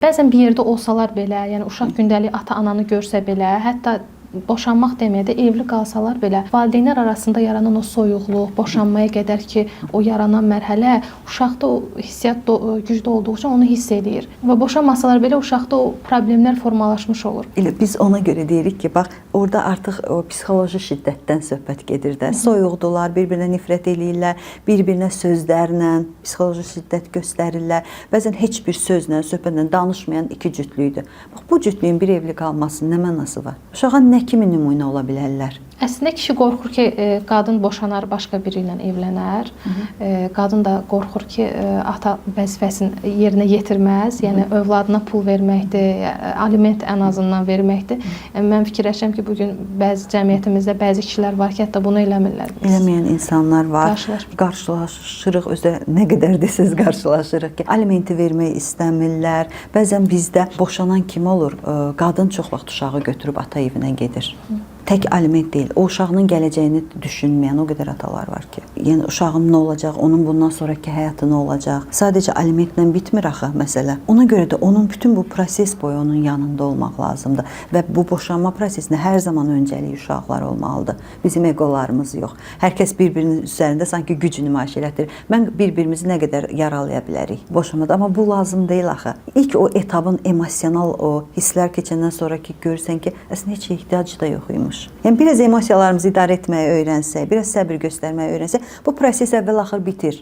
Bəzən bir yerdə olsalar belə, yəni uşaq gündəlik ata-ananı görsə belə, hətta boşanmaq deməyə də evli qalsalar belə valideynlər arasında yaranan o soyuqluq, boşanmaya qədər ki, o yaranan mərhələ uşaqda o hissiyat güclü olduğu üçün onu hiss eləyir. Və boşanmasalar belə uşaqda o problemlər formalaşmış olur. Elə biz ona görə deyirik ki, bax, orada artıq o psixoloji şiddətdən söhbət gedir də. Soyuqdular, bir-birinə nifrət eləyirlər, bir-birinə sözlərlə psixoloji şiddət göstərirlər. Bəzən heç bir sözlə, söhbətlə danışmayan iki cütlükdür. Bax, bu cütlüyün bir evli qalmasının nə mənası var? Uşağa nə kimi nümunə ola bilərlər? Əslində kişi qorxur ki, qadın boşanar, başqa biri ilə evlənər. Qadın da qorxur ki, ata vəzifəsini yerinə yetirməz. Yəni övladına pul verməkdir, aliment ən azından verməkdir. Mən fikirləşirəm ki, bu gün bəzi cəmiyyətimizdə bəzi kişilər var ki, hətta bunu eləmirlər. Eləməyən insanlar var. Qarşılaşırıq, özdə nə qədər desəz qarşılaşırıq ki, alimenti vermək istəmirlər. Bəzən bizdə boşanan kim olur? Qadın çox vaxt uşağı götürüb ata evinə gedir. Tək aliment deyil, o uşağının gələcəyini düşünməyən o qədər atalar var ki. Yəni uşağın nə olacaq, onun bundan sonraki həyatı nə olacaq? Sadəcə alimentlə bitmir axı məsələ. Ona görə də onun bütün bu proses boyu onun yanında olmaq lazımdır və bu boşanma prosesində hər zaman öncəlik uşaqlar olmalıdır. Bizim egolarımız yox. Hər kəs bir-birinin üzərində sanki güc nümayiş elətdirir. Mən bir-birimizi nə qədər yaralaya bilərik boşanmada, amma bu lazım deyil axı. İlk o etabın emosional o hisslər keçəndən sonraki görürsən ki, əslində heç ehtiyacı da yox imiş. Yəni biraz emosiyalarımızı idarə etməyi öyrənsək, biraz səbir göstərməyi öyrənsək, bu proses əvvəl-axır bitir.